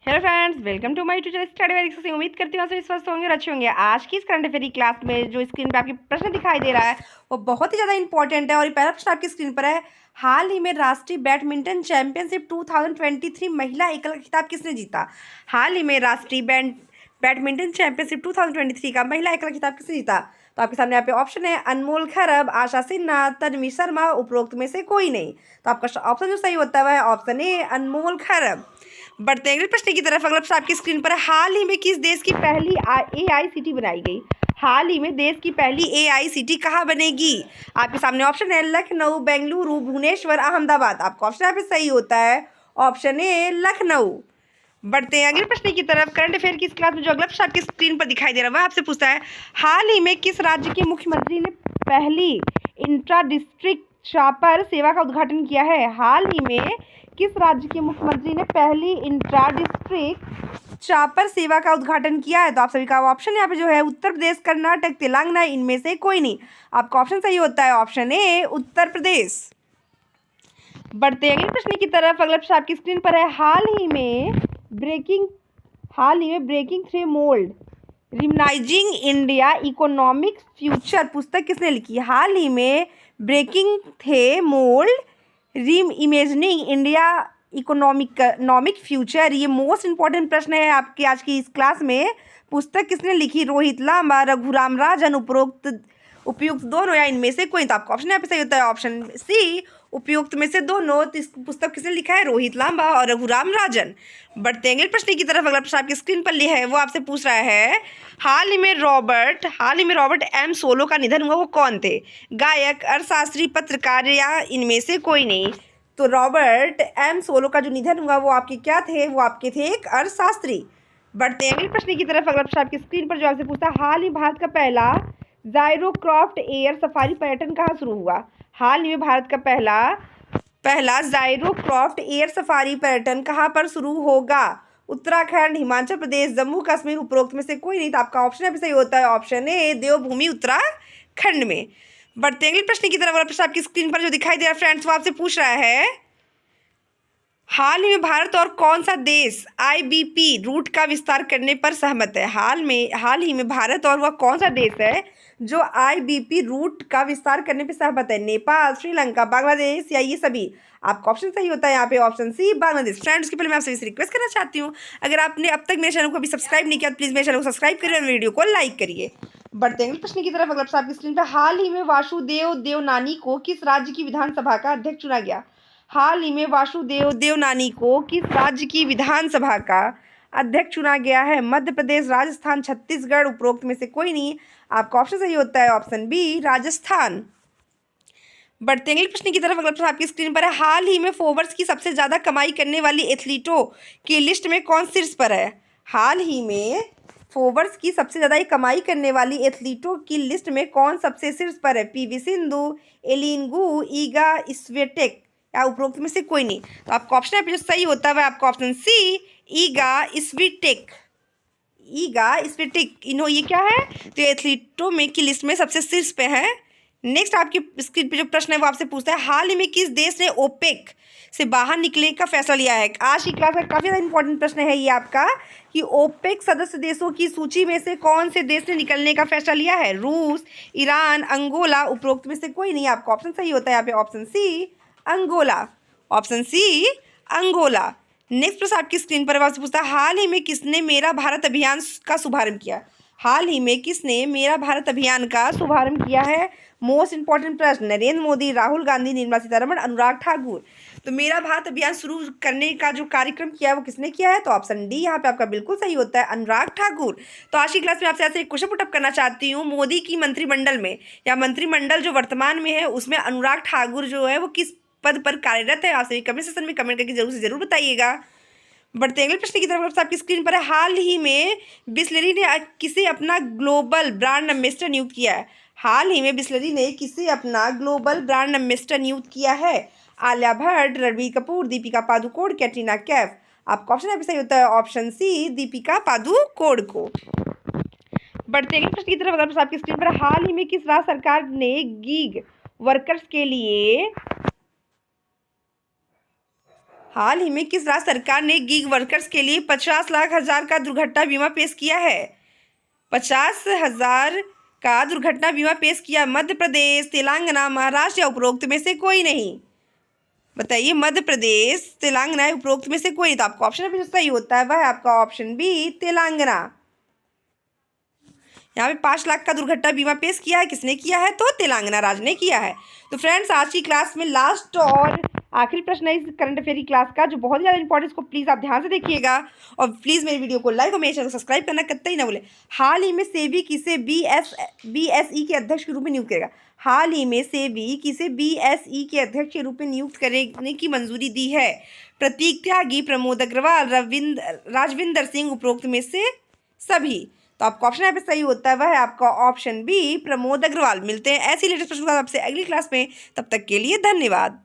Hello friends, welcome to my tutor study वेरिक्स से। उम्मीद करती हूँ आप स्वस्थ होंगे और अच्छे होंगे। आज की इस करंट अफेयर क्लास में जो स्क्रीन पे आपकी प्रश्न दिखाई दे रहा है वो बहुत ही ज़्यादा इंपॉर्टेंट है और ये पहला प्रश्न आपकी स्क्रीन पर है। हाल ही में राष्ट्रीय बैडमिंटन चैंपियनशिप 2023 महिला एकल खिताब किसने जीता? हाल ही में राष्ट्रीय बैडमिंटन चैंपियनशिप 2023 का महिला एकल खिताब किसने जीता? तो आपके सामने यहाँ पे ऑप्शन है अनमोल खरब, आशा सिन्हा, तन्वी शर्मा, उपरोक्त में से कोई नहीं। तो आपका ऑप्शन जो सही होता है वह है ऑप्शन ए अनमोल खरब। बढ़ते हैं अगले प्रश्न की तरफ। अगला प्रश्न आपकी स्क्रीन पर है। हाल ही में किस देश की पहली AICT बनाई गई? हाल ही में देश की पहली AICT कहाँ बनेगी? आपके सामने ऑप्शन है लखनऊ, बेंगलुरु, भुवनेश्वर, अहमदाबाद। आपका ऑप्शन यहाँ पे सही होता है ऑप्शन ए लखनऊ। बढ़ते हैं अगले प्रश्न की तरफ। करंट अफेयर की इस क्लास में जो अगला प्रश्न आपकी स्क्रीन पर दिखाई दे रहा है वह आपसे पूछता है। हाल ही में किस राज्य के मुख्यमंत्री ने पहली इंट्रा डिस्ट्रिक्ट शॉपर सेवा का उद्घाटन किया है? हाल ही में किस राज्य के मुख्यमंत्री ने पहली इंट्रा डिस्ट्रिक्ट शॉपर सेवा का उद्घाटन किया है? तो आप सभी का ऑप्शन यहाँ पे जो है उत्तर प्रदेश, कर्नाटक, तेलंगाना, इनमें से कोई नहीं। आपका ऑप्शन सही होता है ऑप्शन ए उत्तर प्रदेश। बढ़ते अगले प्रश्न की तरफ। अगला प्रश्न आपकी स्क्रीन पर है। हाल ही में breaking through mould reimagining India economic future पुस्तक किसने लिखी? हाल ही में breaking the mould reimagining India economic future, ये मोस्ट इंपॉर्टेंट प्रश्न है आपके आज की इस क्लास में। पुस्तक किसने लिखी? रोहित लांबा, रघुराम राजन, उपयुक्त दोनों या इनमें से कोई। तो आपका ऑप्शन यहाँ पे सही होता है ऑप्शन सी उपयुक्त में से दोनों। तो इस पुस्तक किसने लिखा है? रोहित लांबा और रघुराम राजन। बढ़ते अगले प्रश्न की तरफ। अगला प्रश्न आपकी स्क्रीन पर लिया है वो आपसे पूछ रहा है। हाल ही में रॉबर्ट एम सोलो का निधन हुआ, वो कौन थे? गायक, अर्थशास्त्री, पत्रकार या इनमें से कोई नहीं। तो रॉबर्ट एम सोलो का जो निधन हुआ वो आपके क्या थे? वो आपके थे एक अर्थशास्त्री। बढ़ते हैं अगले प्रश्न की तरफ। अगला प्रश्न आपकी स्क्रीन पर जो आपसे पूछता है। हाल ही भारत का पहला जायरोक्राफ्ट एयर सफारी पर्यटन कहाँ शुरू हुआ? हाल ही में भारत का पहला जायरोक्राफ्ट एयर सफारी पर्यटन कहाँ पर शुरू होगा? उत्तराखंड, हिमाचल प्रदेश, जम्मू कश्मीर, उपरोक्त में से कोई नहीं। तो आपका ऑप्शन अभी सही होता है ऑप्शन ए देवभूमि उत्तराखंड में। बढ़ते अगले प्रश्न की तरफ। अगला प्रश्न आपकी स्क्रीन पर जो दिखाई दे रहा है फ्रेंड्स वो आपसे पूछ रहा है। हाल ही में भारत और कौन सा देश IBP रूट का विस्तार करने पर सहमत है? हाल ही में भारत और वह कौन सा देश है जो IBP रूट का विस्तार करने पर सहमत है? नेपाल, श्रीलंका, बांग्लादेश या ये सभी? आपका ऑप्शन सही होता है यहाँ पे ऑप्शन सी बांग्लादेश। फ्रेंड्स के पहले मैं आपसे रिक्वेस्ट करना चाहती हूँ, अगर आपने अब तक मेरे चैनल को अभी सब्सक्राइब नहीं किया तो प्लीज़ मेरे चैनल को सब्सक्राइब करिए और वीडियो को लाइक करिए। बढ़ते हैं प्रश्न की तरफ। अगला प्रश्न आपकी स्क्रीन पर। हाल ही में वासुदेव देवनानी को किस राज्य की विधानसभा का अध्यक्ष चुना गया? हाल ही में वासुदेव देवनानी को किस राज्य की विधानसभा का अध्यक्ष चुना गया है? मध्य प्रदेश, राजस्थान, छत्तीसगढ़, उपरोक्त में से कोई नहीं। आपका ऑप्शन सही होता है ऑप्शन बी राजस्थान। बढ़ते अगले प्रश्न की तरफ। अगला प्रश्न आपकी स्क्रीन पर है। हाल ही में फोर्ब्स की सबसे ज़्यादा कमाई करने वाली एथलीटों की लिस्ट में कौन शीर्ष पर है? हाल ही में फोर्ब्स की सबसे ज़्यादा कमाई करने वाली एथलीटों की लिस्ट में कौन सबसे शीर्ष पर है? PV सिंधु, एलिन गू, ईगा स्विटेक या उपरोक्त में से कोई नहीं। तो आपका ऑप्शन है जो सही होता है आपका ऑप्शन सी ईगा स्विटेक इन्हों ये क्या है? तो एथलीटों में की लिस्ट में सबसे शीर्ष पे है। नेक्स्ट आपकी स्क्रीन पे जो प्रश्न है वो आपसे पूछता है। हाल ही में किस देश ने ओपेक से बाहर निकलने का फैसला लिया है? आज की क्लास में काफ़ी ज़्यादा इंपॉर्टेंट प्रश्न है ये आपका कि ओपेक सदस्य देशों की सूची में से कौन से देश ने निकलने का फैसला लिया है? रूस, ईरान, अंगोला, उपरोक्त में से कोई नहीं। आपका ऑप्शन सही होता है यहाँ पे option C Angola. Option C Angola. Next प्रश्न आपकी स्क्रीन पर आपसे पूछता है। हाल ही में किसने मेरा भारत अभियान का शुभारंभ किया? हाल ही में किसने मेरा भारत अभियान का शुभारंभ किया है? मोस्ट इंपॉर्टेंट प्रश्न। नरेंद्र मोदी, राहुल गांधी, निर्मला सीतारमण, अनुराग ठाकुर। तो मेरा भारत अभियान शुरू करने का जो कार्यक्रम किया है वो किसने किया है? तो ऑप्शन डी यहाँ पे आपका बिल्कुल सही होता है अनुराग ठाकुर। तो आज की क्लास में आपसे ऐसे एक क्वेश्चन पुटअप करना चाहती हूँ। मोदी की मंत्रिमंडल में या मंत्रिमंडल जो वर्तमान में है उसमें अनुराग ठाकुर जो है वो किस पद पर कार्यरत है? आप सभी कमेंट सेक्शन में कमेंट करके जरूर से जरूर बताइएगा। बढ़ते अगले प्रश्न की तरफ आपकी स्क्रीन पर है। हाल ही में बिस्लरी ने किसे अपना ग्लोबल ब्रांड एम्बेसडर नियुक्त किया है? हाल ही में बिस्लरी ने किसे अपना ग्लोबल ब्रांड एम्बेसडर नियुक्त किया है? आलिया भट्ट, रणबीर कपूर, दीपिका पादुकोण, कैटरीना कैफ। आपका ऑप्शन यहाँ पे सही होता है ऑप्शन सी दीपिका पादुकोण को। बढ़ते अगले प्रश्न की तरफ। अगर आपकी स्क्रीन पर हाल ही में किस राज्य सरकार ने गीग वर्कर्स के लिए हाल ही में किस राज्य सरकार ने गिग वर्कर्स के लिए 50 लाख का दुर्घटना बीमा पेश किया है? 50,000 का दुर्घटना बीमा पेश किया। मध्य प्रदेश, तेलंगाना, महाराष्ट्र या उपरोक्त में से कोई नहीं? बताइए, मध्य प्रदेश, तेलंगाना या उपरोक्त में से कोई नहीं। तो आपका ऑप्शन भी जो सही होता है वह है आपका ऑप्शन बी, तेलंगाना। यहाँ पे 5 लाख का दुर्घटना बीमा पेश किया है, किसने किया है? तो तेलंगाना राज्य ने किया है। तो फ्रेंड्स, आज की क्लास में लास्ट और आखिरी प्रश्न है इस करंट अफेयर की क्लास का, जो बहुत ही ज़्यादा इंपॉर्टेंट, इसको प्लीज़ आप ध्यान से देखिएगा और प्लीज़ मेरी वीडियो को लाइक और मेरे चैनल को सब्सक्राइब करना कतई ना भूलें। हाल ही में सेबी किसे बीएसई के अध्यक्ष के रूप में नियुक्त करेगा? हाल ही में सेबी किसे बीएसई के अध्यक्ष के रूप में नियुक्त करने की मंजूरी दी है? प्रतीक त्यागी, प्रमोद अग्रवाल, राजविंदर सिंह, उपरोक्त में से सभी? तो आपका ऑप्शन यहाँ पे सही होता है वह है आपका ऑप्शन बी, प्रमोद अग्रवाल। मिलते हैं ऐसी लेटेस्ट प्रश्नों के साथ आपसे अगली क्लास में, तब तक के लिए धन्यवाद।